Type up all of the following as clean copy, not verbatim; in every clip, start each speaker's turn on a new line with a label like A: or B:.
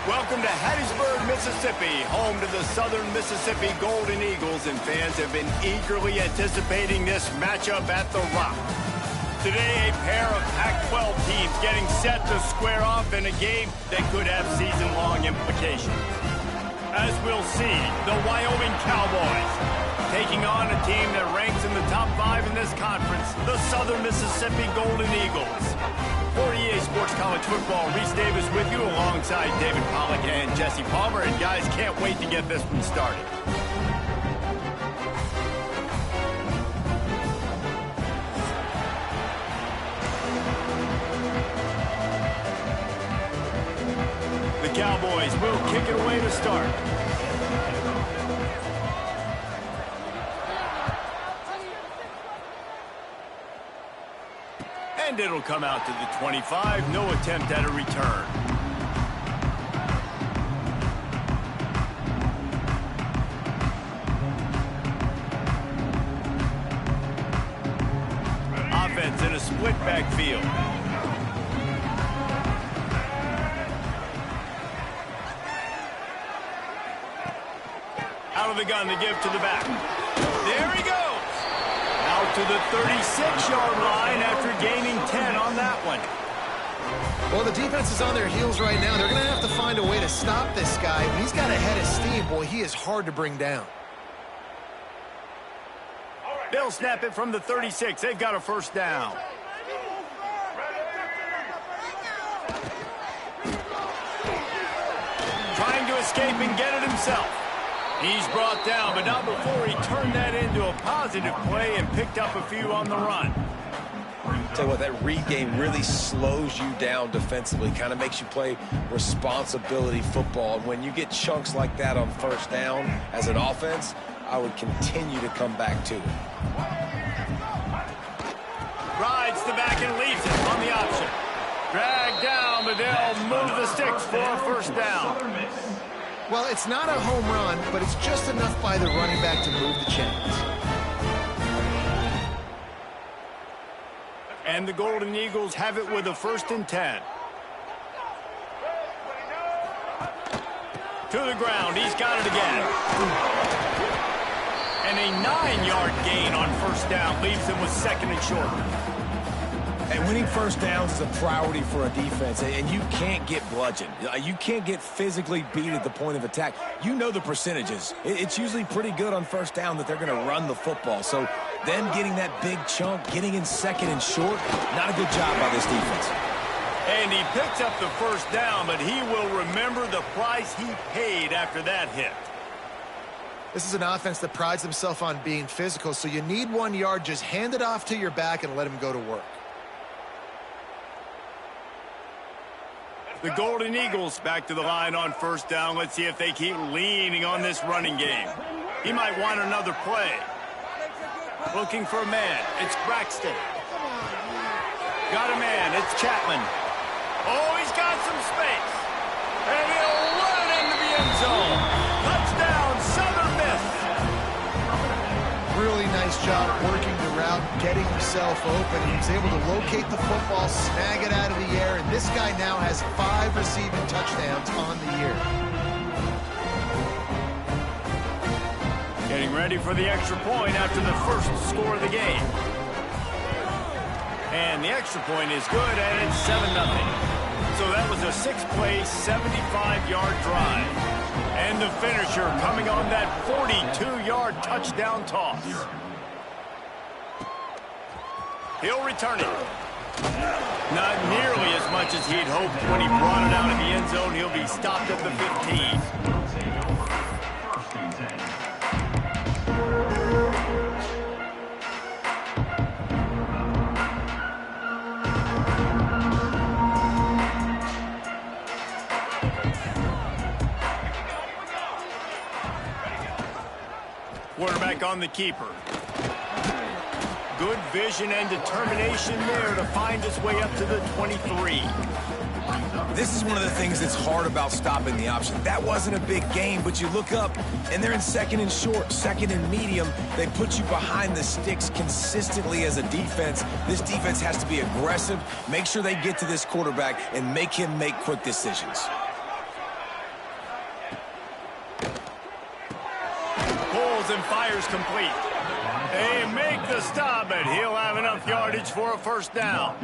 A: Welcome to Hattiesburg, Mississippi, home to the Southern Mississippi Golden Eagles, and fans have been eagerly anticipating this matchup at the Rock. Today, a pair of Pac-12 teams getting set to square off in a game that could have season-long implications. As we'll see, the Wyoming Cowboys taking on a team that ranks in the top 5 in this conference, the Southern Mississippi Golden Eagles. For EA Sports College Football, Reese Davis with you alongside David Pollack and Jesse Palmer. And guys, can't wait to get this one started. The Cowboys will kick it away to start. And it'll come out to the 25. No attempt at a return. Offense in a split backfield. Out of the gun to give to the back. There he goes. Out to the 36-yard line after gaining 10 on that one.
B: Well, the defense is on their heels right now. They're going to have to find a way to stop this guy. When he's got a head of steam, boy, he is hard to bring down.
A: They'll snap it from the 36. They've got a first down. Trying to escape and get it himself. He's brought down, but not before he turned that into a positive play and picked up a few on the run.
C: Tell you what, that read game really slows you down defensively, kind of makes you play responsibility football. And when you get chunks like that on first down as an offense, I would continue to come back to it.
A: Rides the back and leaves it on the option. Dragged down, but they'll move the sticks for a first down.
B: Well, it's not a home run, but it's just enough by the running back to move the chains.
A: And the Golden Eagles have it with a 1st and 10. To the ground, he's got it again. And a 9-yard gain on first down leaves him with 2nd and short.
C: And winning first downs is a priority for a defense, and you can't get bludgeoned. You can't get physically beat at the point of attack. You know the percentages. It's usually pretty good on first down that they're going to run the football. So them getting that big chunk, getting in 2nd and short, not a good job by this defense.
A: And he picks up the first down, but he will remember the price he paid after that hit.
B: This is an offense that prides himself on being physical, so you need 1 yard. Just hand it off to your back and let him go to work.
A: The Golden Eagles back to the line on first down. Let's see if they keep leaning on this running game. He might want another play. Looking for a man. It's Braxton. Got a man. It's Chapman. Oh, he's got some space. And he'll run into the end zone. Touchdown, Southern Miss.
B: Really nice job working the route, getting himself open. He was able to locate the football, snag it out of the air, and this guy now has 5 receiving touchdowns on the year.
A: Getting ready for the extra point after the first score of the game. And the extra point is good, and it's 7-0. So that was a 6-play, 75-yard drive. And the finisher coming on that 42-yard touchdown toss. He'll return it. Not nearly as much as he'd hoped when he brought it out of the end zone. He'll be stopped at the 15. Quarterback on the keeper. Good vision and determination there to find his way up to the 23.
C: This is one of the things that's hard about stopping the option. That wasn't a big game, but you look up, and they're in 2nd and short, 2nd and medium. They put you behind the sticks consistently as a defense. This defense has to be aggressive, make sure they get to this quarterback, and make him make quick decisions.
A: throws and fires complete. They make the stop, and he'll have enough yardage for a first down.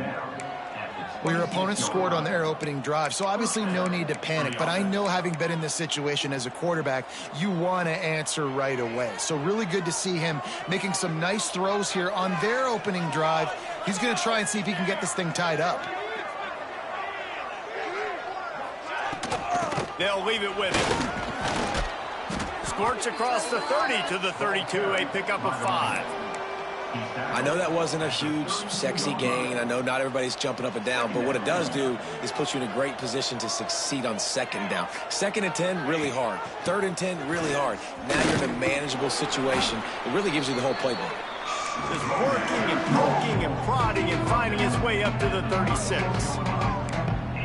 B: Well, your opponent scored on their opening drive, so obviously no need to panic. But I know, having been in this situation as a quarterback, you want to answer right away. So really good to see him making some nice throws here on their opening drive. He's going to try and see if he can get this thing tied up.
A: They'll leave it with him. Squirts across the 30 to the 32, a pickup of 5.
C: I know that wasn't a huge, sexy gain. I know not everybody's jumping up and down, but what it does do is put you in a great position to succeed on second down. 2nd and 10, really hard. 3rd and 10, really hard. Now you're in a manageable situation. It really gives you the whole playbook.
A: Just working and poking and prodding and finding his way up to the 36.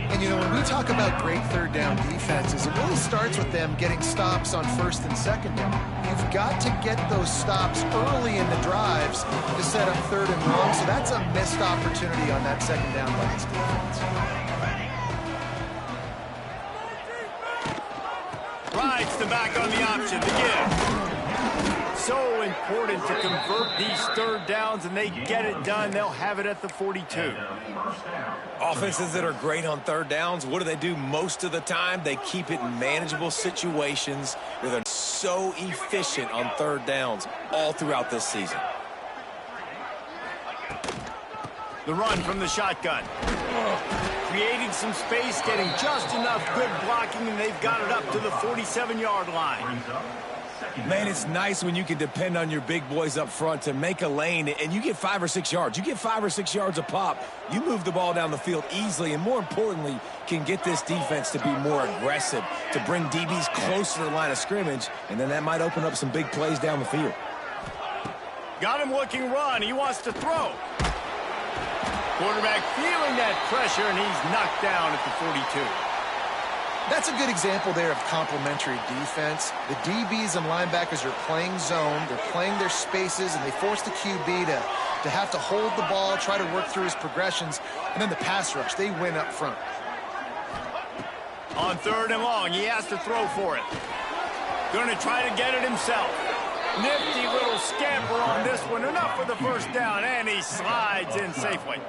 B: And, you know, when we talk about great third down defenses, it really starts with them getting stops on 1st and 2nd down. You've got to get those stops early in the drives to set up 3rd and long, so that's a missed opportunity on that 2nd down by this defense.
A: Rides the back on the option to give. So important to convert these 3rd downs, and they get it done. They'll have it at the 42.
C: Offenses that are great on 3rd downs, what do they do most of the time? They keep it in manageable situations where they're so efficient on 3rd downs all throughout this season.
A: The run from the shotgun. Creating some space, getting just enough good blocking, and they've got it up to the 47-yard line.
C: Man, it's nice when you can depend on your big boys up front to make a lane, and you get 5 or 6 yards. You get 5 or 6 yards a pop. You move the ball down the field easily, and more importantly, can get this defense to be more aggressive, to bring DBs closer to the line of scrimmage, and then that might open up some big plays down the field.
A: Got him looking run. He wants to throw. Quarterback feeling that pressure, and he's knocked down at the 42.
B: That's a good example there of complementary defense. The DBs and linebackers are playing zone, they're playing their spaces, and they force the QB to have to hold the ball, try to work through his progressions, and then the pass rush, they win up front.
A: On 3rd and long, he has to throw for it. Going to try to get it himself. Nifty little scamper on this one, enough for the first down, and he slides in safely.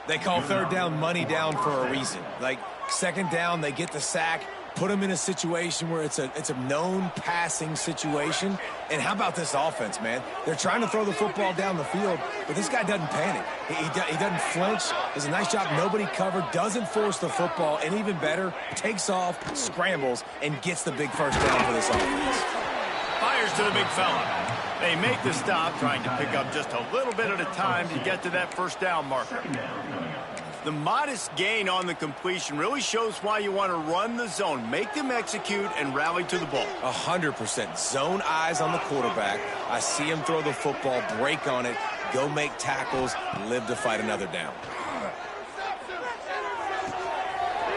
C: They call 3rd down money down for a reason. Like, 2nd down, they get the sack, put them in a situation where it's a known passing situation. And how about this offense, man? They're trying to throw the football down the field, but this guy doesn't panic. He doesn't flinch. Does a nice job. Nobody covered, doesn't force the football, and even better, takes off, scrambles, and gets the big first down for this offense.
A: Fires to the big fella. They make the stop, trying to pick up just a little bit at a time to get to that first down marker. The modest gain on the completion really shows why you want to run the zone, make them execute, and rally to the ball.
C: 100%. Zone eyes on the quarterback. I see him throw the football, break on it, go make tackles, live to fight another down.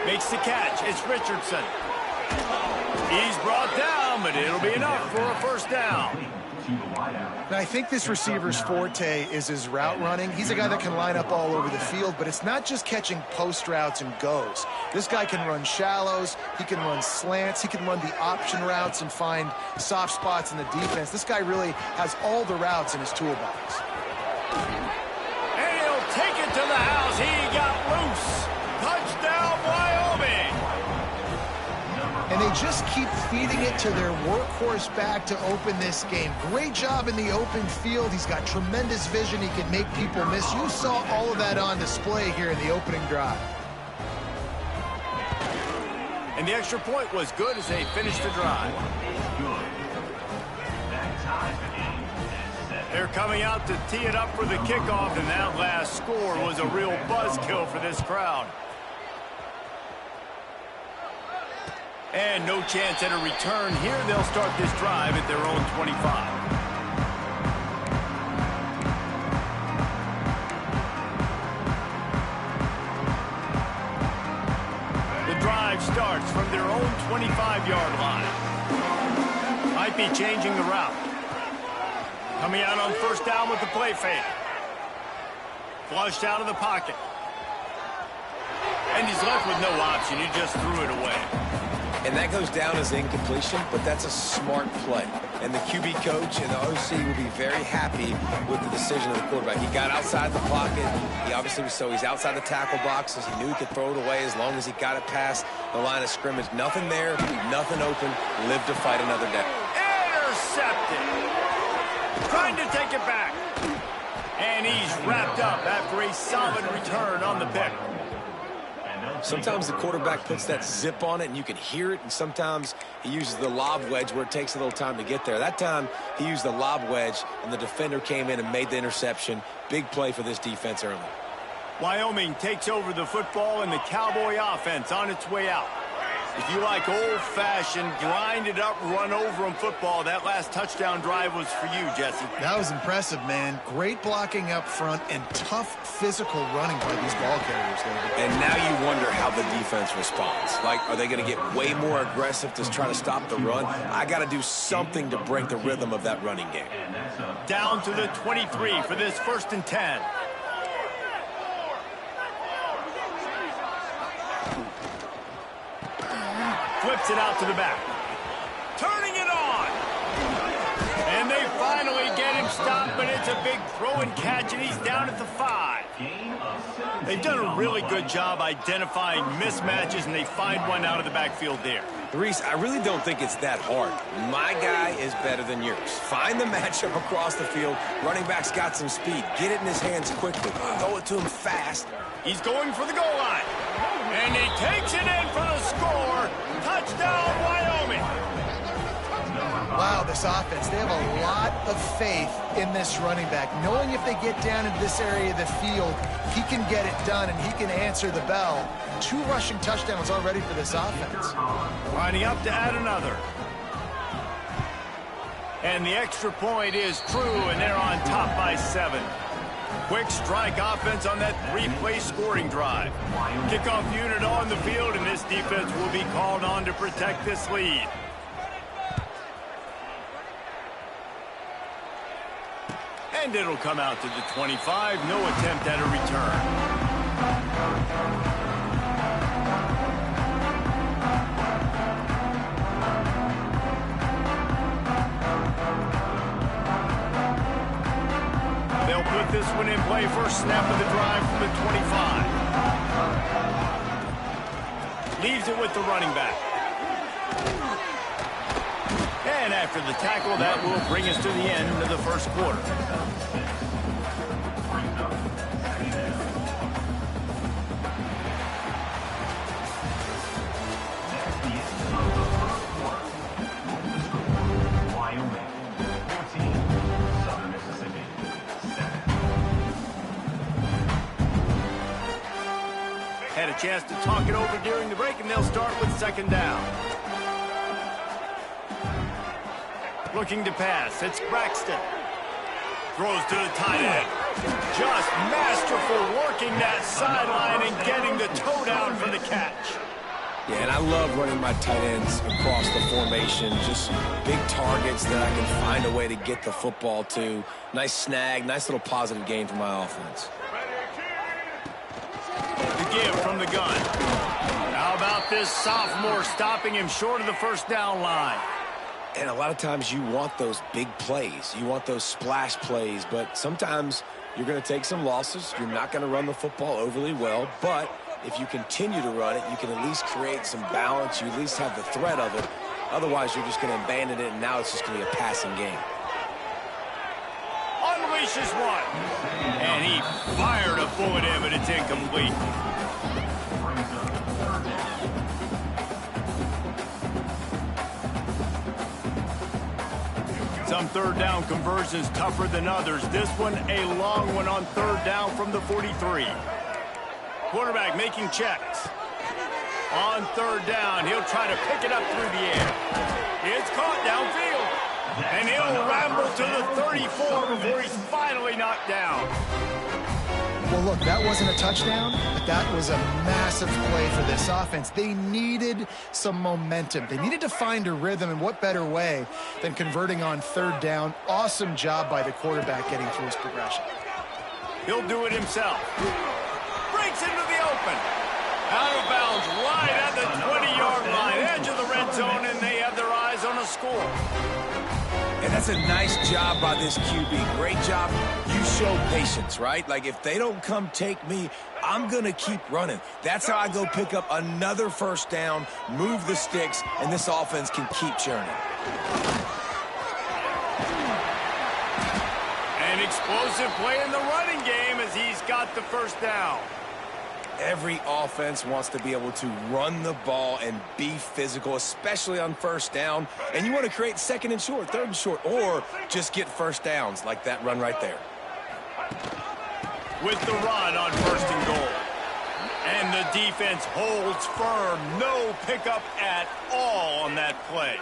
A: Makes the catch. It's Richardson. He's brought down, but it'll be enough for a first down.
B: Now, I think this receiver's forte is his route running. He's a guy that can line up all over the field, but it's not just catching post routes and goes. This guy can run shallows, he can run slants, he can run the option routes and find soft spots in the defense. This guy really has all the routes in his toolbox.
A: And he'll take it to the house. He got loose. Touchdown, Wyoming.
B: And they just keep feeding it to their workhorse back to open this game. Great job in the open field. He's got tremendous vision. He can make people miss. You saw all of that on display here in the opening drive.
A: And the extra point was good as they finished the drive. They're coming out to tee it up for the kickoff, and that last score was a real buzzkill for this crowd. And no chance at a return here. They'll start this drive at their own 25. The drive starts from their own 25-yard line. Might be changing the route. Coming out on first down with the play fake. Flushed out of the pocket. And he's left with no option. He just threw it away.
C: And that goes down as incompletion, but that's a smart play. and the QB coach and the OC will be very happy with the decision of the quarterback. He got outside the pocket. He obviously was, so he's outside the tackle boxes. He knew he could throw it away as long as he got it past the line of scrimmage. Nothing there, nothing open. Live to fight another day.
A: Intercepted. Trying to take it back. And he's wrapped up after a solid return on the pick.
C: Sometimes the quarterback puts that zip on it and you can hear it, and sometimes he uses the lob wedge where it takes a little time to get there. That time he used the lob wedge and the defender came in and made the interception. Big play for this defense early.
A: Wyoming takes over the football and the Cowboy offense on its way out. If you like old-fashioned, grind-it-up, run-over-'em football, that last touchdown drive was for you, Jesse.
B: That was impressive, man. Great blocking up front and tough physical running by these ball carriers, David.
C: And now you wonder how the defense responds. Like, are they going to get way more aggressive to try to stop the run? I got to do something to break the rhythm of that running game.
A: Down to the 23 for this 1st and 10. Flips it out to the back. Turning it on. And they finally get him stopped, but it's a big throw and catch, and he's down at the 5. They've done a really good job identifying mismatches, and they find one out of the backfield there.
C: Reese, I really don't think it's that hard. My guy is better than yours. Find the matchup across the field. Running back's got some speed. Get it in his hands quickly. Throw it to him fast.
A: He's going for the goal line. And he takes it in for the score. Touchdown, Wyoming.
B: Wow, this offense, they have a lot of faith in this running back. Knowing if they get down in this area of the field, he can get it done and he can answer the bell. 2 rushing touchdowns already for this offense.
A: Lining up to add another. And the extra point is true, and they're on top by 7. Quick strike offense on that 3-play scoring drive. Kickoff unit on the field, and this defense will be called on to protect this lead. And it'll come out to the 25. No attempt at a return. They'll put this one in play. First snap of the drive from the 25. Leaves it with the running back. And after the tackle, that will bring us to the end of the 1st quarter.
D: Wyoming, 14, Southern Mississippi, 7.
A: Had a chance to talk it over during the break, and they'll start with 2nd down. Looking to pass. It's Braxton. Throws to the tight end. Just masterful working that sideline and getting the toe down for the catch.
C: Yeah, and I love running my tight ends across the formation. Just big targets that I can find a way to get the football to. Nice snag, nice little positive gain for my offense.
A: The give from the gun. How about this sophomore stopping him short of the 1st down line?
C: And a lot of times you want those big plays. You want those splash plays, but sometimes you're going to take some losses. You're not going to run the football overly well, but if you continue to run it, you can at least create some balance. You at least have the threat of it. Otherwise, you're just going to abandon it, and now it's just going to be a passing game.
A: Unleashes one. And he fired a bullet in, but it's incomplete. Some 3rd down conversions tougher than others. This one, a long one on 3rd down from the 43. Quarterback making checks. On 3rd down, he'll try to pick it up through the air. It's caught downfield. And he'll ramble to the 34 before he's finally knocked down.
B: Well, look, that wasn't a touchdown, but that was a massive play for this offense. They needed some momentum. They needed to find a rhythm, and what better way than converting on 3rd down. Awesome job by the quarterback getting through his progression.
A: He'll do it himself. Breaks into the open. Out of bounds right at the 20-yard line, edge of the red zone, and they have their eyes on a score.
C: That's a nice job by this QB. Great job. You show patience, right? Like, if they don't come take me, I'm going to keep running. That's how I go pick up another first down, move the sticks, and this offense can keep churning.
A: An explosive play in the running game as he's got the first down.
C: Every offense wants to be able to run the ball and be physical, especially on first down. And you want to create second and short, third and short, or just get first downs like that run right there.
A: With the run on first and goal. And the defense holds firm. No pickup at all on that play.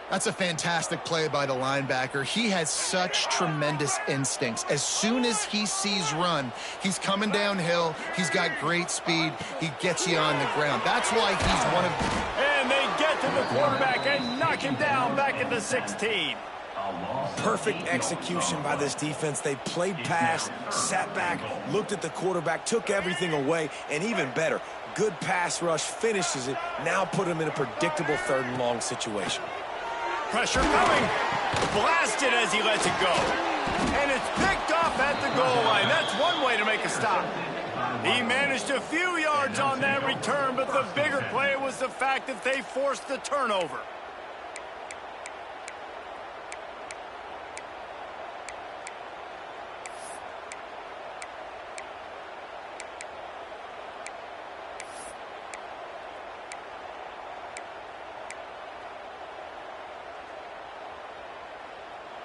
B: That's a fantastic play by the linebacker. He has such tremendous instincts. As soon as he sees run, he's coming downhill. He's got great speed. He gets you on the ground. That's why he's one of...
A: And they get to the quarterback and knock him down back at the 16.
C: Perfect execution by this defense. They played pass, sat back, looked at the quarterback, took everything away, and even better, good pass rush, finishes it, now put him in a predictable third and long situation.
A: Pressure coming. Blasted as he lets it go. And it's picked off at the goal line. That's one way to make a stop. He managed a few yards on that return, but the bigger play was the fact that they forced the turnover.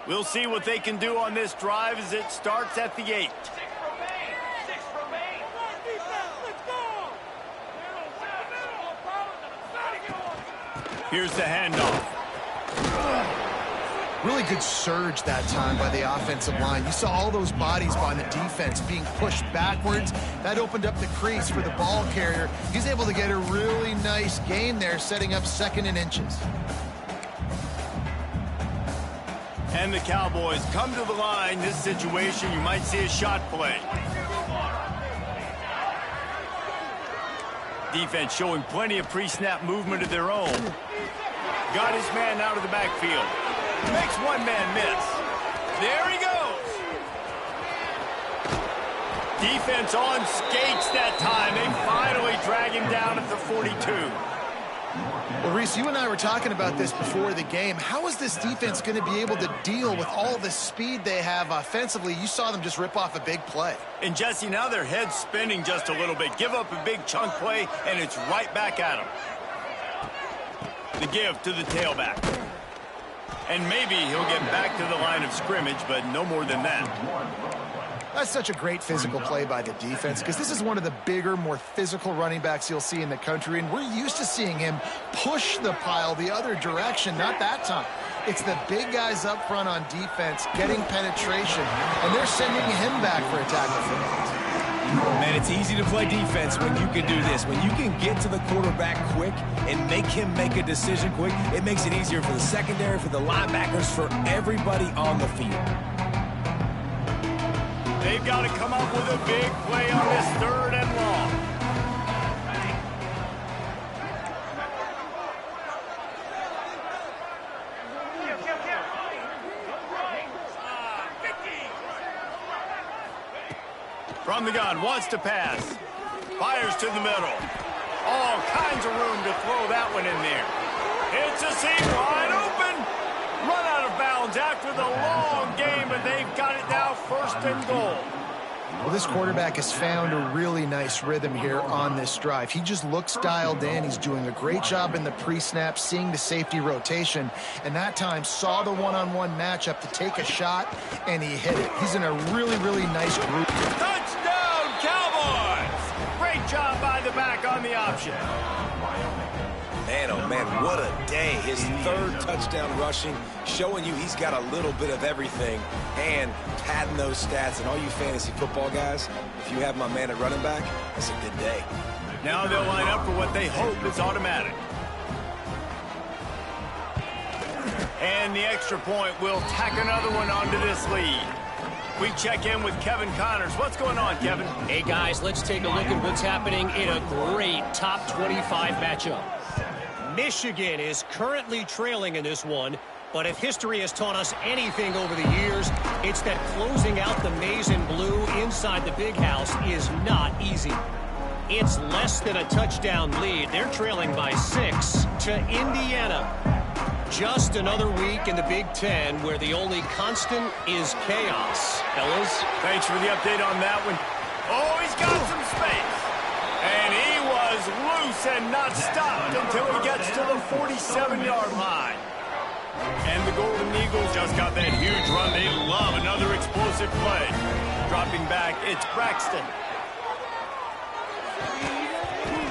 A: We'll see what they can do on this drive as it starts at the 8.
E: 6 remain. Let's go.
A: Here's the handoff.
B: Really good surge that time by the offensive line. You saw all those bodies by the defense being pushed backwards. That opened up the crease for the ball carrier. He's able to get a really nice gain there, setting up 2nd and inches.
A: And the Cowboys come to the line. This situation, you might see a shot play. Defense showing plenty of pre-snap movement of their own. Got his man out of the backfield. Makes one man miss. There he goes. Defense on skates that time. They finally drag him down at the 42.
B: Well, Reese, you and I were talking about this before the game. How is this defense going to be able to deal with all the speed they have offensively? You saw them just rip off a big play.
A: And, Jesse, now their head's spinning just a little bit. Give up a big chunk play, and it's right back at them. The give to the tailback. And maybe he'll get back to the line of scrimmage, but no more than that.
B: That's such a great physical play by the defense because this is one of the bigger, more physical running backs you'll see in the country, and we're used to seeing him push the pile the other direction, not that time. It's the big guys up front on defense getting penetration, and they're sending him back for a tackle for loss.
C: Man, it's easy to play defense when you can do this. When you can get to the quarterback quick and make him make a decision quick, it makes it easier for the secondary, for the linebackers, for everybody on the field.
A: They've got to come up with a big play on this 3rd and long. From the gun, wants to pass. Fires to the middle. All kinds of room to throw that one in there. It's a seam wide open. Run out of bounds after the long game, but they've got it now 1st and goal.
B: Well, this quarterback has found a really nice rhythm here on this drive. He just looks dialed in. He's doing a great job in the pre-snap, seeing the safety rotation, and that time saw the one-on-one matchup to take a shot, and he hit it. He's in a really, really nice group.
A: Touchdown, Cowboys! Great job by the back on the option.
C: Man, oh man, what a day. His 3rd touchdown rushing, showing you he's got a little bit of everything, and padding those stats. And all you fantasy football guys, if you have my man at running back, it's a good day.
A: Now they'll line up for what they hope is automatic. And the extra point will tack another one onto this lead. We check in with Kevin Connors. What's going on, Kevin?
F: Hey, guys, let's take a look at what's happening in a great top 25 matchup. Michigan is currently trailing in this one, But if history has taught us anything over the years, it's that closing out the maize and blue inside the big house is not easy. It's less than a touchdown lead. They're trailing by 6 to Indiana. Just another week in the Big Ten where the only constant is chaos. Fellas?
A: Thanks for the update on that one. Oh, he's got some space. And he was loose and not stopped until he gets to the 47-yard line. And the Golden Eagles just got that huge run. They love another explosive play. Dropping back, it's Braxton.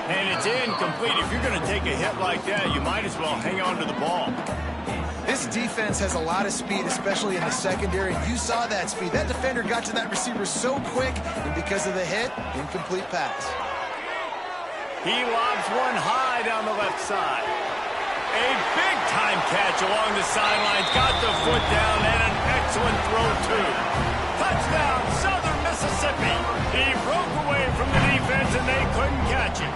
A: And it's incomplete. If you're going to take a hit like that, you might as well hang on to the ball.
B: This defense has a lot of speed, especially in the secondary. You saw that speed. That defender got to that receiver so quick, and because of the hit, incomplete pass.
A: He lobs one high down the left side. A big-time catch along the sidelines. Got the foot down, and an excellent throw, too. Touchdown, Southern Mississippi. He broke away from the defense, and they couldn't catch him.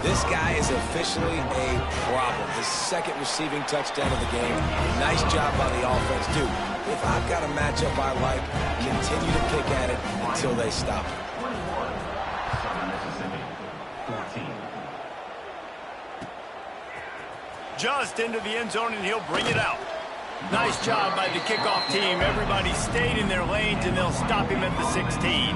C: This guy is officially a problem. His second receiving touchdown of the game. Nice job by the offense, dude. If I've got a matchup I like, continue to kick at it until they stop it.
D: Southern Mississippi, 14.
A: Just into the end zone, and he'll bring it out. Nice job by the kickoff team. Everybody stayed in their lanes, and they'll stop him at the 16.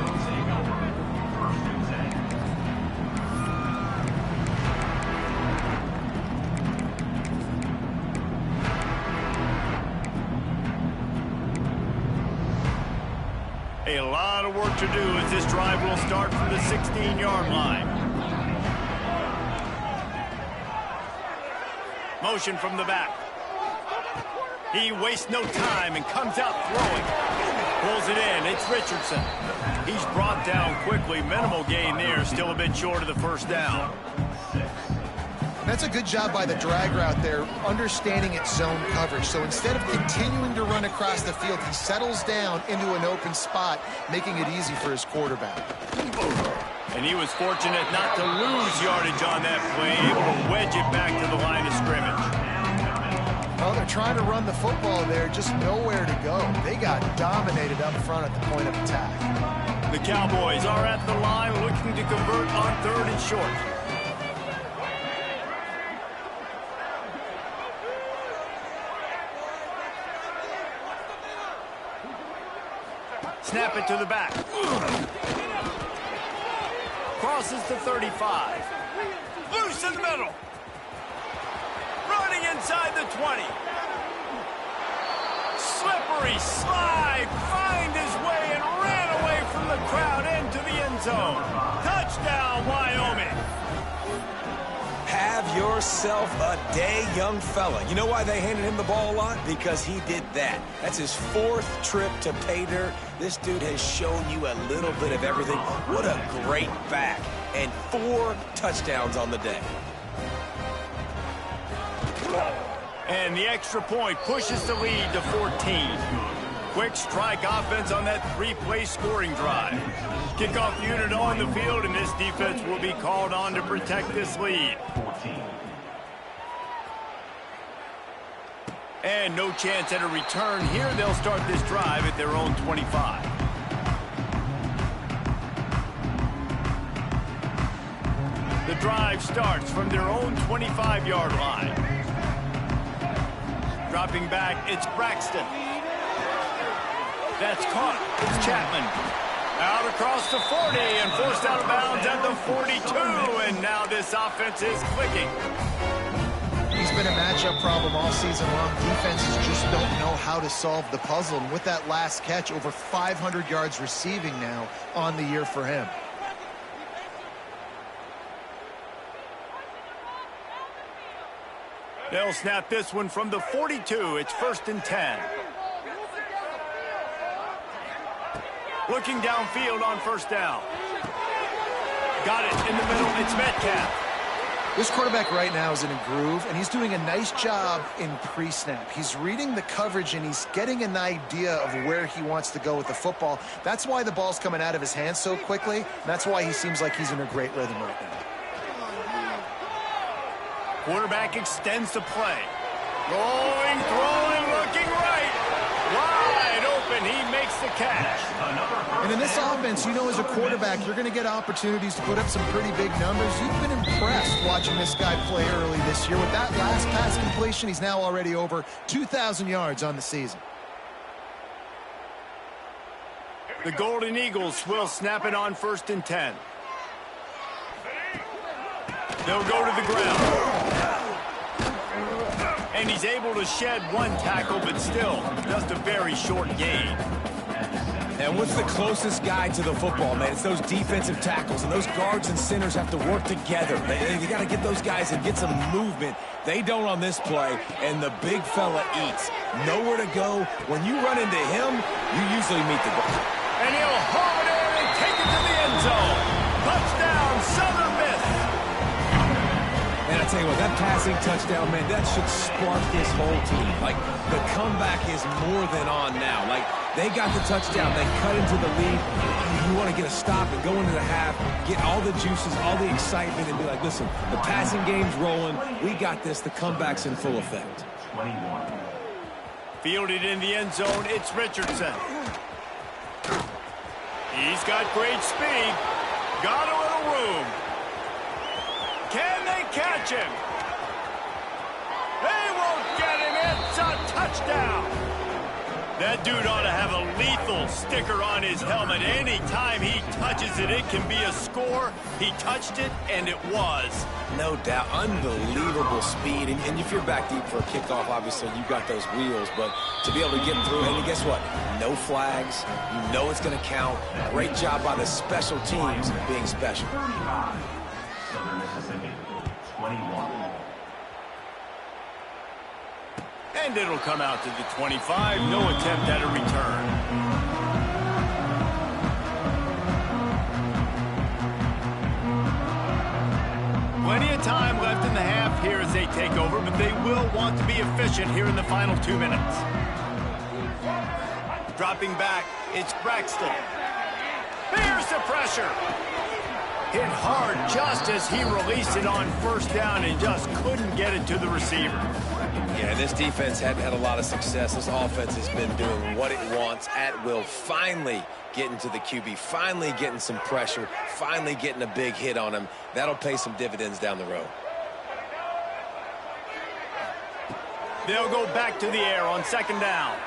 A: A lot of work to do as this drive will start from the 16-yard line. Motion from the back. He wastes no time and comes out throwing. Pulls it in. It's Richardson. He's brought down quickly. Minimal gain there. Still a bit short of the first down.
B: That's a good job by the drag route there, understanding its zone coverage. So instead of continuing to run across the field, he settles down into an open spot, making it easy for his quarterback.
A: And he was fortunate not to lose yardage on that play, able to wedge it back to the line of scrimmage.
B: Well, they're trying to run the football there, just nowhere to go. They got dominated up front at the point of attack.
A: The Cowboys are at the line looking to convert on 3rd and short. Snap it to the back. Crosses the 35. Loose in the middle. Running inside the 20. Slippery slide. Find his way and ran away from the crowd into the end zone. Touchdown, Wyoming.
C: Have yourself a day, young fella. You know why they handed him the ball a lot? Because he did that. That's his 4th trip to pay dirt. This dude has shown you a little bit of everything. What a great back. And 4 touchdowns on the day.
A: And the extra point pushes the lead to 14. Quick strike offense on that 3-play scoring drive. Kickoff unit on the field, and this defense will be called on to protect this lead.
D: 14.
A: And no chance at a return here. They'll start this drive at their own 25. The drive starts from their own 25-yard line. Dropping back, it's Braxton. That's caught. It's Chapman. Out across the 40 and forced out of bounds at the 42. And now this offense is clicking.
B: He's been a matchup problem all season long. Defenses just don't know how to solve the puzzle. And with that last catch, over 500 yards receiving now on the year for him.
A: They'll snap this one from the 42. It's 1st and 10. Looking downfield on 1st down. Got it in the middle. It's Metcalf.
B: This quarterback right now is in a groove, and he's doing a nice job in pre-snap. He's reading the coverage, and he's getting an idea of where he wants to go with the football. That's why the ball's coming out of his hands so quickly. That's why he seems like he's in a great rhythm right now.
A: Quarterback extends the play. Rolling, throwing, looking right. Wide open, he makes the catch.
B: And in this offense, you know, as a quarterback, you're going to get opportunities to put up some pretty big numbers. You've been impressed watching this guy play early this year. With that last pass completion, he's now already over 2,000 yards on the season.
A: The Golden Eagles will snap it on 1st and 10. They'll go to the ground. And he's able to shed one tackle, but still just a very short gain.
C: And what's the closest guy to the football, man? It's those defensive tackles, and those guards and centers have to work together. They got to get those guys and get some movement. They don't on this play, and the big fella eats. Nowhere to go. When you run into him, you usually meet the goal.
A: And he'll haul it in and take it to the end zone. Touchdown, Southern Miss.
C: And I tell you what, that passing touchdown, man, that should spark this whole team. Like, the comeback is more than on now. Like, they got the touchdown. They cut into the lead. You want to get a stop and go into the half, get all the juices, all the excitement, and be like, listen, the passing game's rolling. We got this. The comeback's in full effect.
D: 21.
A: Fielded in the end zone, it's Richardson. He's got great speed. Got a little room. Can they catch him? They won't get him. It's a touchdown. That dude ought to have a lethal sticker on his helmet. Anytime he touches it, it can be a score. He touched it, and it was.
C: No doubt. Unbelievable speed. And if you're back deep for a kickoff, obviously, you got those wheels. But to be able to get through, and guess what? No flags. You know it's going to count. Great job by the special teams being special.
D: 35. Southern Mississippi. 21.
A: And it'll come out to the 25. No attempt at a return. Plenty of time left in the half here as they take over, but they will want to be efficient here in the final 2 minutes. Dropping back, it's Braxton. Here's the pressure. Hit hard just as he released it on 1st down and just couldn't get it to the receiver.
C: Yeah, this defense hadn't had a lot of success. This offense has been doing what it wants at will. Finally getting to the QB, finally getting some pressure, finally getting a big hit on him. That'll pay some dividends down the road.
A: They'll go back to the air on 2nd down.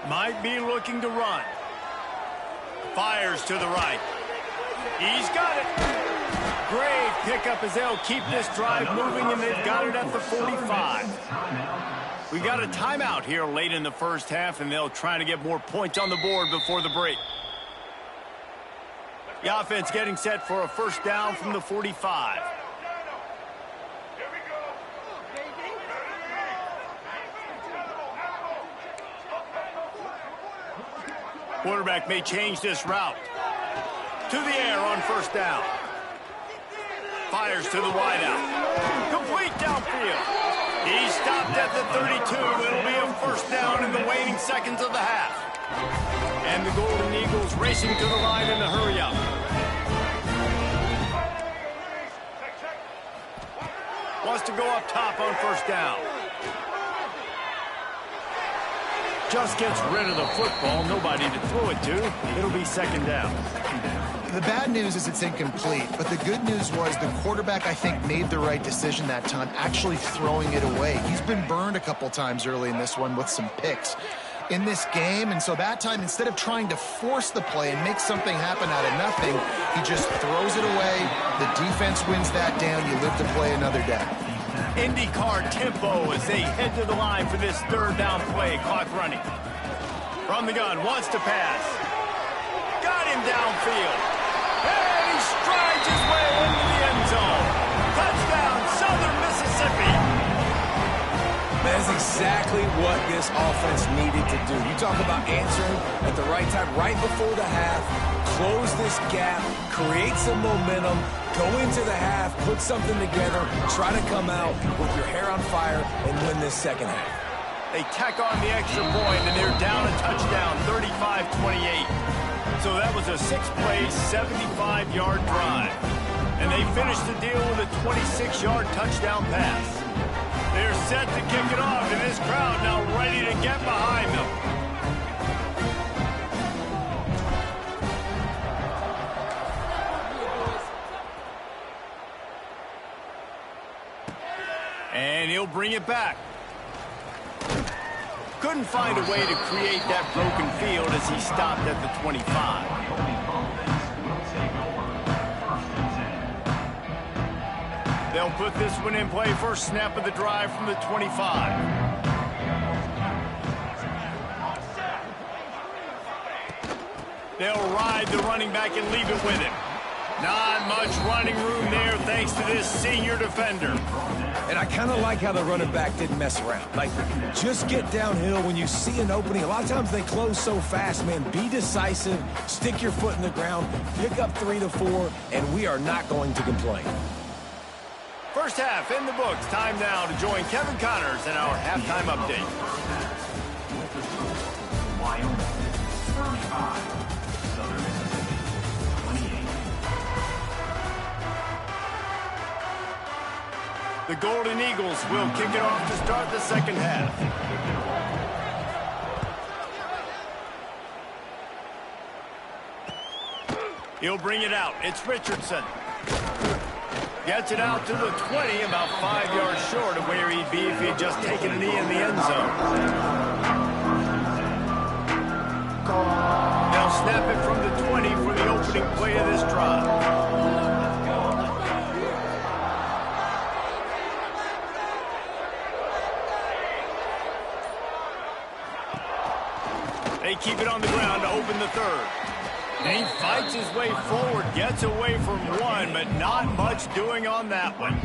A: Might be looking to run. Fires to the right. He's got it. Great pickup as they'll keep this drive moving, and they've got it at the 45. We got a timeout here late in the 1st half, and they'll try to get more points on the board before the break. The offense getting set for a 1st down from the 45. Quarterback may change this route. To the air on 1st down. Fires to the wideout. Complete downfield. He stopped at the 32. It'll be a 1st down in the waning seconds of the half. And the Golden Eagles racing to the line in the hurry up. Wants to go up top on 1st down. Just gets rid of the football. Nobody to throw it to. It'll be 2nd down.
B: The bad news is it's incomplete, but the good news was the quarterback, I think, made the right decision that time, actually throwing it away. He's been burned a couple times early in this one with some picks in this game, and so that time, instead of trying to force the play and make something happen out of nothing, he just throws it away. The defense wins that down. You live to play another day.
A: IndyCar tempo as they head to the line for this 3rd down play. Clock running. From the gun, wants to pass. Got him downfield. And he strides his way into the end zone. Touchdown, Southern Mississippi.
C: That is exactly what this offense needed to do. You talk about answering at the right time, right before the half, close this gap, create some momentum, go into the half, put something together, try to come out with your hair on fire and win this 2nd half.
A: They tack on the extra point, and they're down a touchdown, 35-28. So that was a 6-play, 75-yard drive. And they finished the deal with a 26-yard touchdown pass. They're set to kick it off, and this crowd now ready to get behind them. And he'll bring it back. Couldn't find a way to create that broken field as he stopped at the 25. They'll put this one in play. First snap of the drive from the 25. They'll ride the running back and leave it with him. Not much running room there thanks to this senior defender.
C: And I kind of like how the running back didn't mess around. Like, just get downhill when you see an opening. A lot of times they close so fast, man. Be decisive, stick your foot in the ground, pick up 3 to 4, and we are not going to complain.
A: First half in the books. Time now to join Kevin Connors in our halftime update.
D: Wyoming, 35. Southern Mississippi, 28.
A: The Golden Eagles will kick it off to start the second half. He'll bring it out. It's Richardson. Gets it out to the 20, about 5 yards short of where he'd be if he'd just taken a knee in the end zone. They'll snap it from the 20 for the opening play of this drive. They keep it on the ground to open the third. And he fights his way forward, gets away from one, but not much doing on that one.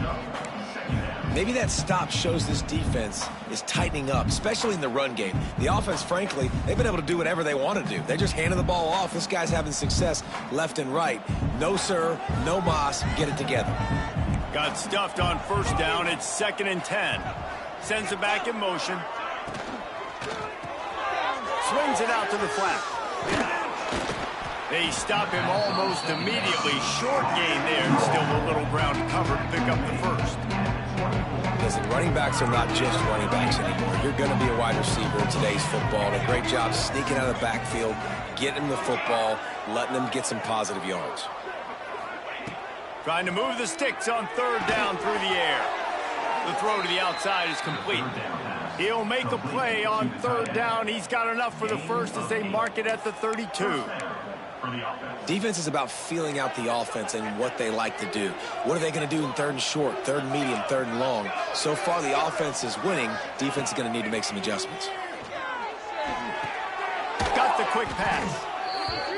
C: Maybe that stop shows this defense is tightening up, especially in the run game. The offense, frankly, they've been able to do whatever they want to do. They're just handing the ball off. This guy's having success left and right. No, sir, no mas, get it together.
A: Got stuffed on first down. It's 2nd and 10. Sends it back in motion. Swings it out to the flat. They stop him almost immediately. Short gain there, and still a little ground to cover to pick up the first.
C: Listen, running backs are not just running backs anymore. You're going to be a wide receiver in today's football. And a great job sneaking out of the backfield, getting them the football, letting them get some positive yards.
A: Trying to move the sticks on third down through the air. The throw to the outside is complete. He'll make a play on third down. He's got enough for the first as they mark it at the 32.
C: Defense is about feeling out the offense and what they like to do. What are they going to do in third and short, third and medium, third and long? So far, the offense is winning. Defense is going to need to make some adjustments.
A: Got the quick pass.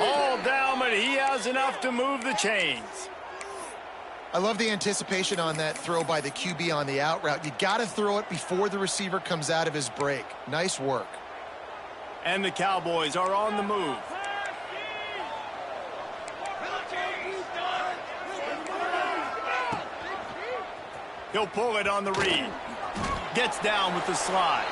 A: All down, but he has enough to move the chains.
B: I love the anticipation on that throw by the QB on the out route. You got to throw it before the receiver comes out of his break. Nice work.
A: And the Cowboys are on the move. He'll pull it on the read. Gets down with the slide.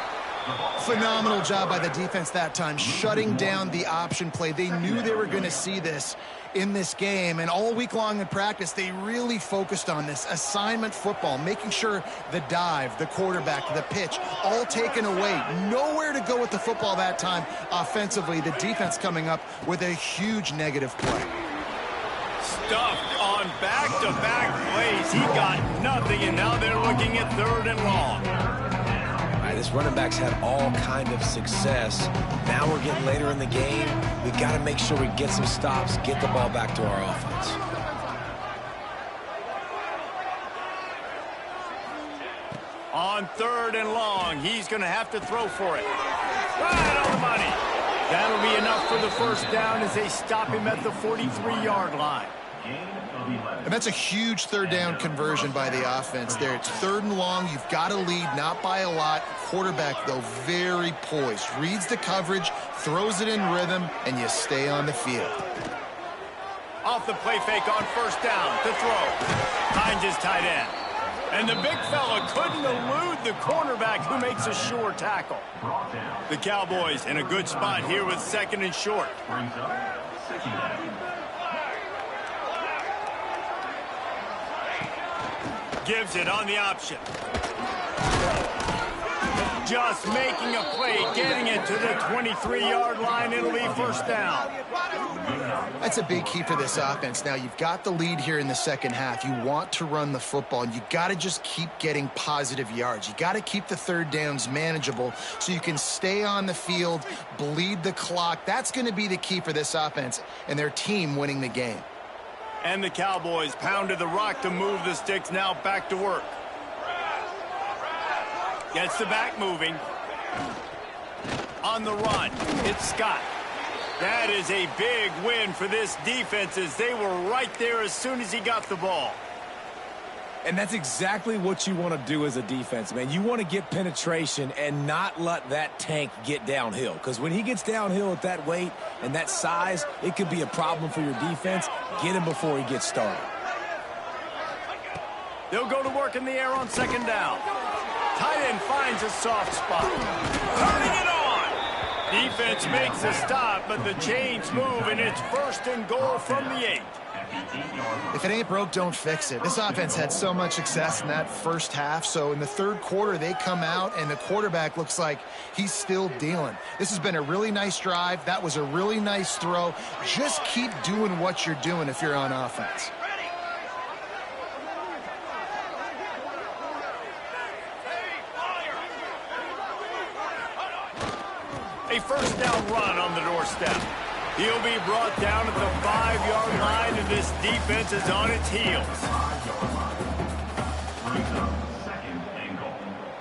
B: Phenomenal job by the defense that time, shutting down the option play. They knew they were going to see this in this game, and all week long in practice, they really focused on this assignment football, making sure the dive, the quarterback, the pitch, all taken away. Nowhere to go with the football that time offensively. The defense coming up with a huge negative play.
A: Stuffed on back-to-back plays. He got nothing, and now they're looking at third and long.
C: All right, this running back's had all kind of success. Now we're getting later in the game. We got to make sure we get some stops, get the ball back to our offense.
A: On third and long, he's going to have to throw for it. Right on the money. That'll be enough for the first down as they stop him at the 43-yard line.
B: And that's a huge third down conversion by the offense there. It's third and long. You've got to lead, not by a lot. Quarterback, though, very poised. Reads the coverage, throws it in rhythm, and you stay on the field.
A: Off the play fake on first down to throw. Finds his tight end. And the big fella couldn't elude the cornerback who makes a sure tackle. The Cowboys in a good spot here with 2nd and short. Gives it on the option. just making a play, getting it to the 23-yard line. It'll be first down.
B: That's a big key for this offense. Now, you've got the lead here in the second half. You want to run the football, and you got to just keep getting positive yards. You got to keep the third downs manageable so you can stay on the field, bleed the clock. That's going to be the key for this offense and their team winning the game.
A: And the Cowboys pounded the rock to move the sticks. Now back to work. Gets the back moving. On the run, it's Scott. That is a big win for this defense as they were right there as soon as he got the ball.
C: And that's exactly what you want to do as a defense, man. You want to get penetration and not let that tank get downhill. Because when he gets downhill at that weight and that size, it could be a problem for your defense. Get him before he gets started.
A: They'll go to work in the air on second down. Tight end finds a soft spot. Turning it on. Defense makes a stop, but the chains move, and it's first and goal from the 8.
B: If it ain't broke, don't fix it. This offense had so much success in that first half, so in the third quarter, they come out, and the quarterback looks like he's still dealing. This has been a really nice drive. That was a really nice throw. Just keep doing what you're doing if you're on offense.
A: A first down run on the doorstep. He'll be brought down at the 5-yard line, and this defense is on its heels.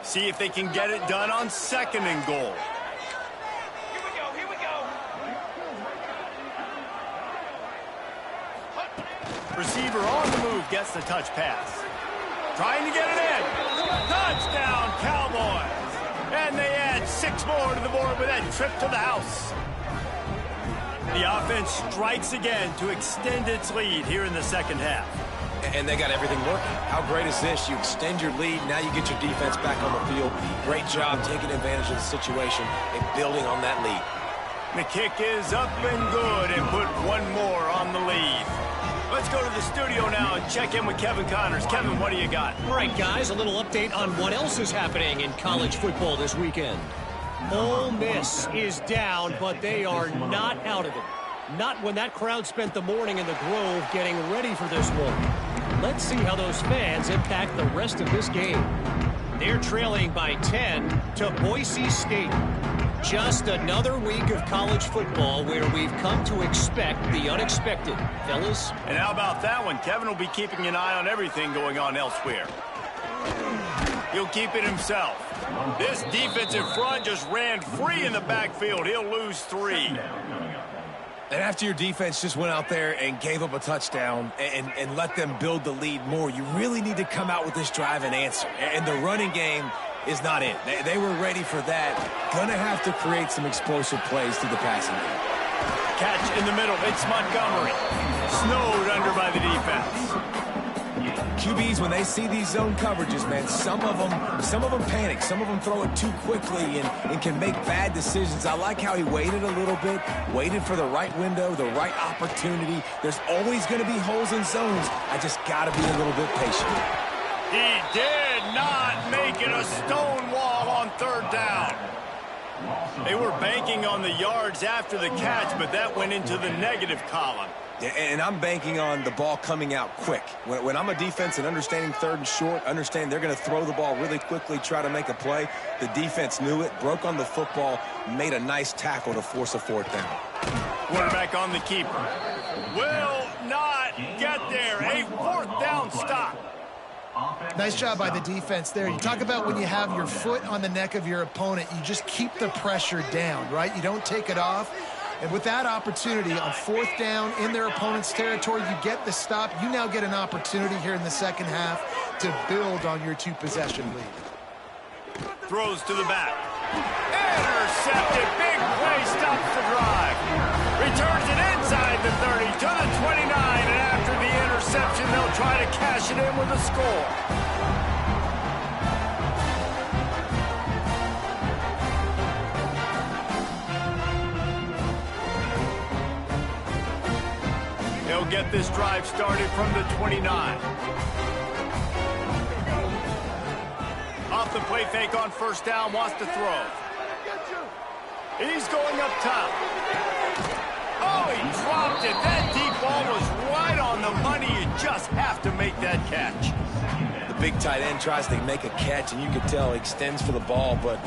A: See if they can get it done on second and goal.
E: Here we go.
A: Receiver on the move gets the touch pass. Trying to get it in. Touchdown, Cowboys. And they add 6 more to the board with that trip to the house. The offense strikes again to extend its lead here in the second half.
C: And they got everything working. How great is this? You extend your lead, now you get your defense back on the field. Great job taking advantage of the situation and building on that lead.
A: The kick is up and good and put one more on the lead. Let's go to the studio now and check in with Kevin Connors. Kevin, what do you got?
F: All right, guys, a little update on what else is happening in college football this weekend. Ole Miss is down, but they are not out of it. Not when that crowd spent the morning in the Grove getting ready for this one. Let's see how those fans impact the rest of this game. They're trailing by 10 to Boise State. Just another week of college football where we've come to expect the unexpected, fellas.
A: And how about that one? Kevin will be keeping an eye on everything going on elsewhere. He'll keep it himself. This defensive front just ran free in the backfield. He'll lose 3.
C: And after your defense just went out there and gave up a touchdown and let them build the lead more, you really need to come out with this drive and answer. And the running game is not it. They were ready for that. Gonna have to create some explosive plays through the passing game.
A: Catch in the middle. It's Montgomery. Snowed under by the defense.
C: QBs, when they see these zone coverages, man, some of them panic. Some of them throw it too quickly and can make bad decisions. I like how he waited a little bit, waited for the right window, the right opportunity. There's always going to be holes in zones. I just got to be a little bit patient.
A: He did not make it a stone wall on third down. They were banking on the yards after the catch, but that went into the negative column.
C: And I'm banking on the ball coming out quick. When I'm a defense and understanding third and short, understand they're going to throw the ball really quickly, try to make a play. The defense knew it, broke on the football, made a nice tackle to force a fourth down.
A: Quarterback on the keeper. Will not get there. A fourth down stop.
B: Nice job by the defense there. You talk about when you have your foot on the neck of your opponent, you just keep the pressure down, right? You don't take it off. And with that opportunity on fourth down in their opponent's territory, you get the stop. You now get an opportunity here in the second half to build on your 2-possession lead.
A: Throws to the back. Intercepted. Big play stops the drive. Returns it inside the 30 to the 29. And after the interception, they'll try to cash it in with a score. They'll get this drive started from the 29. Off the play fake on first down, wants to throw. He's going up top. Oh, he dropped it. That deep ball was right on the money. You just have to make that catch.
C: The big tight end tries to make a catch, and you can tell he extends for the ball, but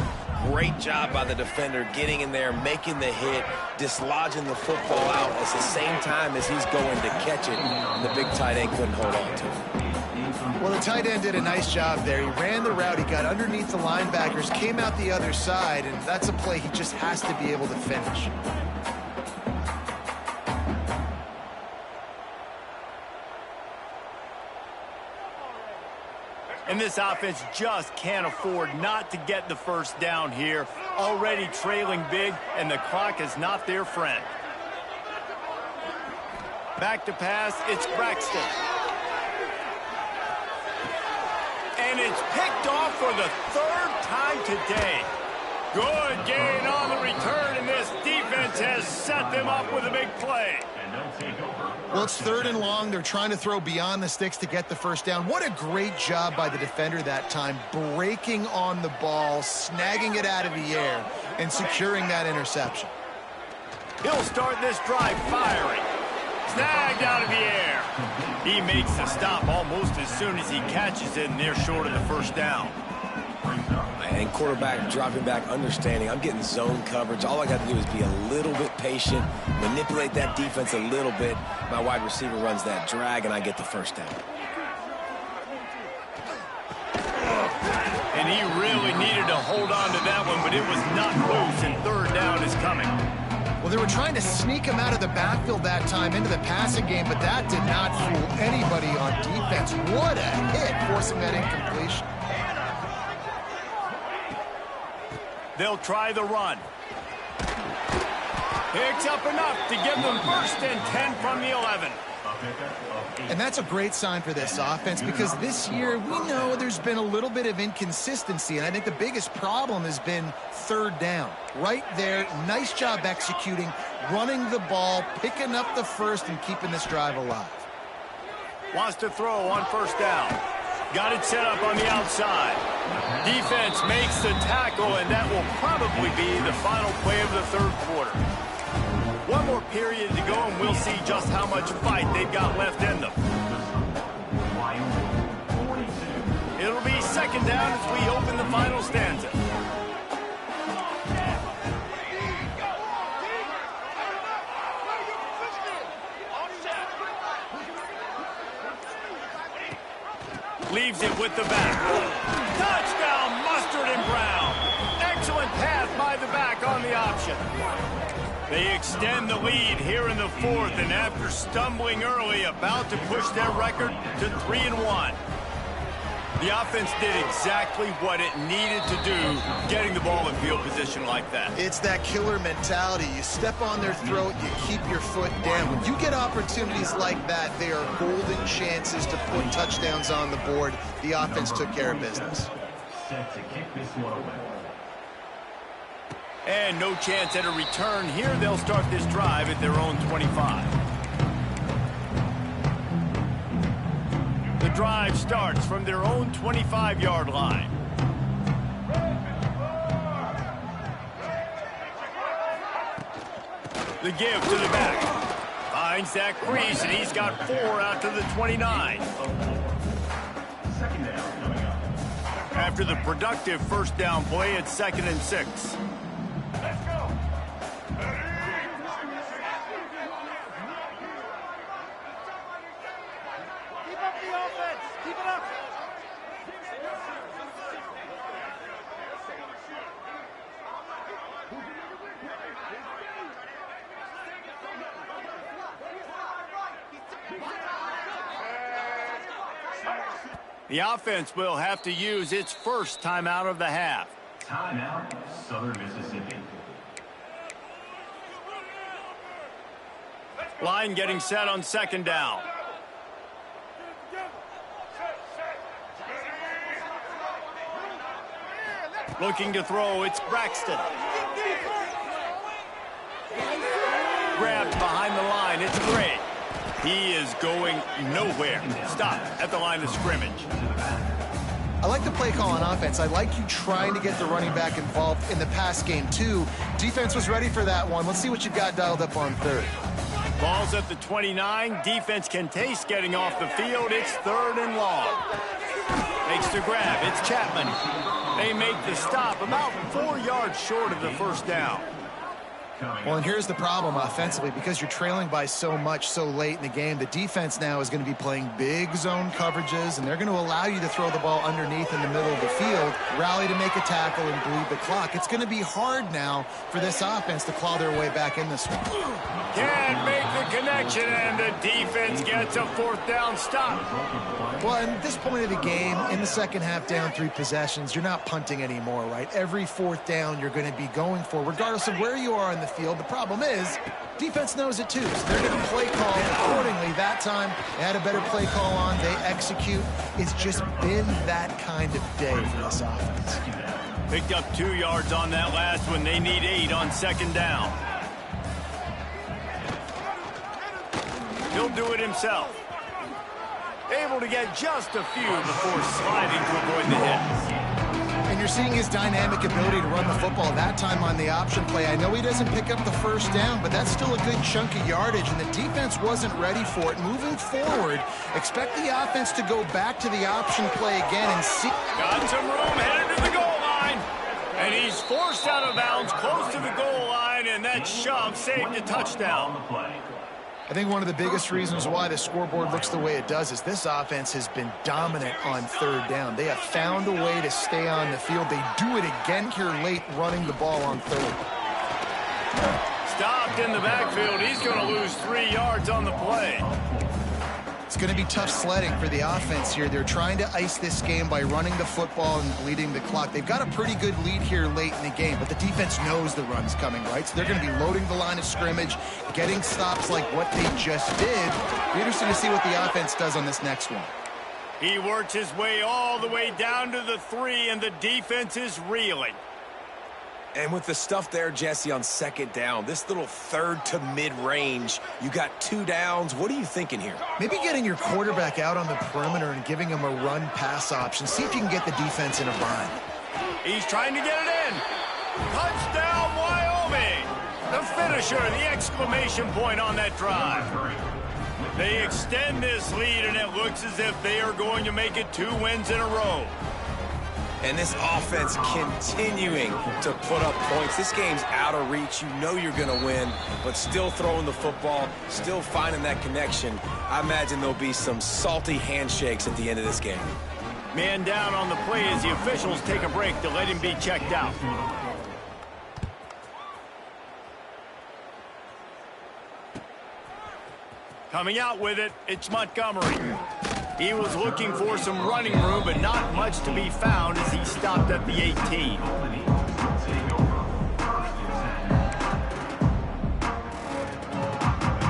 C: great job by the defender getting in there, making the hit, dislodging the football out at the same time as he's going to catch it, and the big tight end couldn't hold on to it.
B: Well, the tight end did a nice job there. He ran the route. He got underneath the linebackers, came out the other side, and that's a play he just has to be able to finish.
A: And this offense just can't afford not to get the first down here. Already trailing big, and the clock is not their friend. Back to pass, it's Braxton. And it's picked off for the third time today. Good gain on the return, and this defense has set them up with a big play.
B: Well, it's 3rd and long. They're trying to throw beyond the sticks to get the first down. What a great job by the defender that time, breaking on the ball, snagging it out of the air, and securing that interception.
A: He'll start this drive firing. Snagged out of the air. He makes the stop almost as soon as he catches it, and they're short of the first down.
C: And quarterback dropping back, understanding I'm getting zone coverage. All I got to do is be a little bit patient, manipulate that defense a little bit. My wide receiver runs that drag, and I get the first down.
A: And he really needed to hold on to that one, but it was not loose, and 3rd down is coming.
B: Well, they were trying to sneak him out of the backfield that time into the passing game, but that did not fool anybody on defense. What a hit, forcing that incompletion.
A: They'll try the run. Picks up enough to give them 1st and 10 from the 11.
B: And that's a great sign for this offense, because this year we know there's been a little bit of inconsistency, and I think the biggest problem has been 3rd down. Right there, nice job executing, running the ball, picking up the first, and keeping this drive alive.
A: Wants to throw on 1st down. Got it set up on the outside. Defense makes the tackle, and that will probably be the final play of the 3rd quarter. One more period to go, and we'll see just how much fight they've got left in them. It'll be 2nd down as we open the final stanza. Leaves it with the back. Touchdown, Mustard and Brown. Excellent pass by the back on the option. They extend the lead here in the 4th, and after stumbling early, about to push their record to 3-1. The offense did exactly what it needed to do, getting the ball in field position like that.
B: It's that killer mentality. You step on their throat, you keep your foot down. When you get opportunities like that, they are golden chances to put touchdowns on the board. The offense took care of business.
D: Set to kick this one away.
A: And no chance at a return here. They'll start this drive at their own 25. The drive starts from their own 25-yard line. The give to the back. Finds that crease, and he's got 4 out to the 29. After the productive 1st down play, it's 2nd and 6. The offense will have to use its 1st timeout of the half.
D: Timeout, Southern Mississippi.
A: Line getting set on 2nd down. Looking to throw, it's Braxton. Grabbed behind the line, it's Gray. He is going nowhere. Stop at the line of scrimmage.
B: I like the play call on offense. I like you trying to get the running back involved in the pass game, too. Defense was ready for that one. Let's see what you've got dialed up on third.
A: Ball's at the 29. Defense can taste getting off the field. It's 3rd and long. Makes the grab. It's Chapman. They make the stop about 4 yards short of the first down.
B: Well, and here's the problem offensively. Because you're trailing by so much so late in the game, the defense now is going to be playing big zone coverages, and they're going to allow you to throw the ball underneath in the middle of the field, rally to make a tackle, and bleed the clock. It's going to be hard now for this offense to claw their way back in this one.
A: Can't make the connection, and the defense gets a 4th down stop.
B: Well, at this point of the game, in the second half, down 3 possessions, you're not punting anymore, right? Every 4th down you're going to be going for, regardless of where you are in the field. The problem is, defense knows it too, so they're going to play call accordingly. That time, they had a better play call on. They execute. It's just been that kind of day for this offense.
A: Picked up 2 yards on that last one. They need 8 on 2nd down. He'll do it himself. Able to get just a few before sliding to avoid the hit.
B: And you're seeing his dynamic ability to run the football, that time on the option play. I know he doesn't pick up the first down, but that's still a good chunk of yardage, and the defense wasn't ready for it. Moving forward, expect the offense to go back to the option play again and see.
A: Got some room, headed to the goal line. And he's forced out of bounds close to the goal line, and that shove saved a touchdown.
B: I think one of the biggest reasons why the scoreboard looks the way it does is this offense has been dominant on 3rd down. They have found a way to stay on the field. They do it again here late, running the ball on 3rd.
A: Stopped in the backfield. He's going to lose 3 yards on the play.
B: It's going to be tough sledding for the offense here. They're trying to ice this game by running the football and bleeding the clock. They've got a pretty good lead here late in the game, but the defense knows the run's coming, right? So they're going to be loading the line of scrimmage, getting stops like what they just did. Be interesting to see what the offense does on this next one.
A: He worked his way all the way down to the 3, and the defense is reeling.
C: And with the stuff there, Jesse, on 2nd down, this little 3rd to mid-range, you got 2 downs. What are you thinking here?
B: Maybe getting your quarterback out on the perimeter and giving him a run-pass option. See if you can get the defense in a bind.
A: He's trying to get it in. Touchdown, Wyoming! The finisher, the exclamation point on that drive. They extend this lead, and it looks as if they are going to make it 2 wins in a row.
C: And this offense continuing to put up points. This game's out of reach. You know you're going to win, but still throwing the football, still finding that connection. I imagine there'll be some salty handshakes at the end of this game.
A: Man down on the play as the officials take a break to let him be checked out. Coming out with it, it's Montgomery. He was looking for some running room, but not much to be found as he stopped at the 18.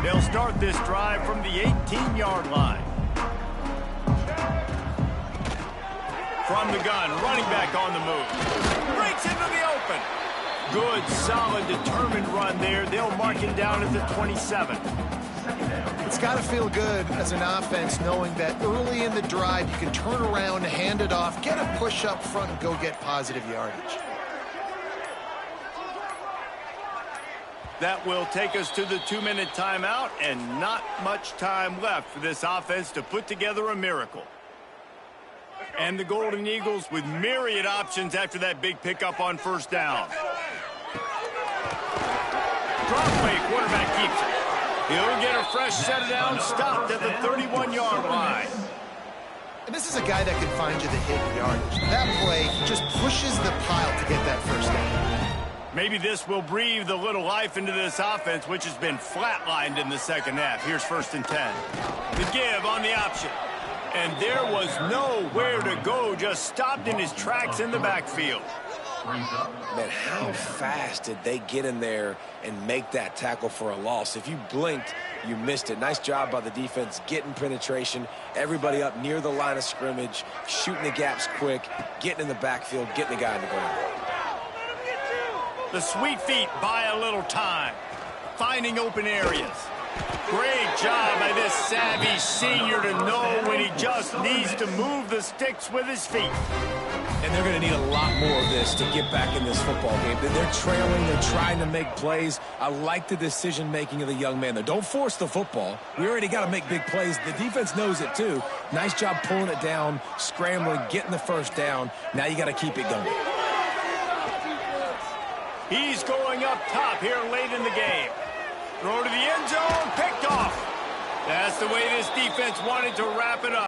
A: They'll start this drive from the 18-yard line. From the gun, running back on the move. Breaks into the open. Good, solid, determined run there. They'll mark him down at the 27.
B: It's got to feel good as an offense knowing that early in the drive you can turn around, hand it off, get a push up front, and go get positive yardage.
A: That will take us to the 2-minute timeout, and not much time left for this offense to put together a miracle. And the Golden Eagles with myriad options after that big pickup on 1st down. Drop play, quarterback keeps it. He'll get a fresh set of downs, stopped at the 31-yard line.
B: And this is a guy that can find you the hidden yardage. That play just pushes the pile to get that first down.
A: Maybe this will breathe a little life into this offense, which has been flatlined in the second half. Here's 1st and 10. The give on the option. And there was nowhere to go, just stopped in his tracks in the backfield.
C: Man, how fast did they get in there and make that tackle for a loss? If you blinked, you missed it. Nice job by the defense getting penetration. Everybody up near the line of scrimmage, shooting the gaps quick, getting in the backfield, getting the guy in the goal.
A: The sweet feet buy a little time, finding open areas. Great job by this savvy senior to know when he just needs to move the sticks with his feet.
C: And they're going to need a lot more of this to get back in this football game. They're trailing. They're trying to make plays. I like the decision-making of the young man, though. Don't force the football. We already got to make big plays. The defense knows it, too. Nice job pulling it down, scrambling, getting the first down. Now you got to keep it going.
A: He's going up top here late in the game. Throw to the end zone, picked off. That's the way this defense wanted to wrap it up.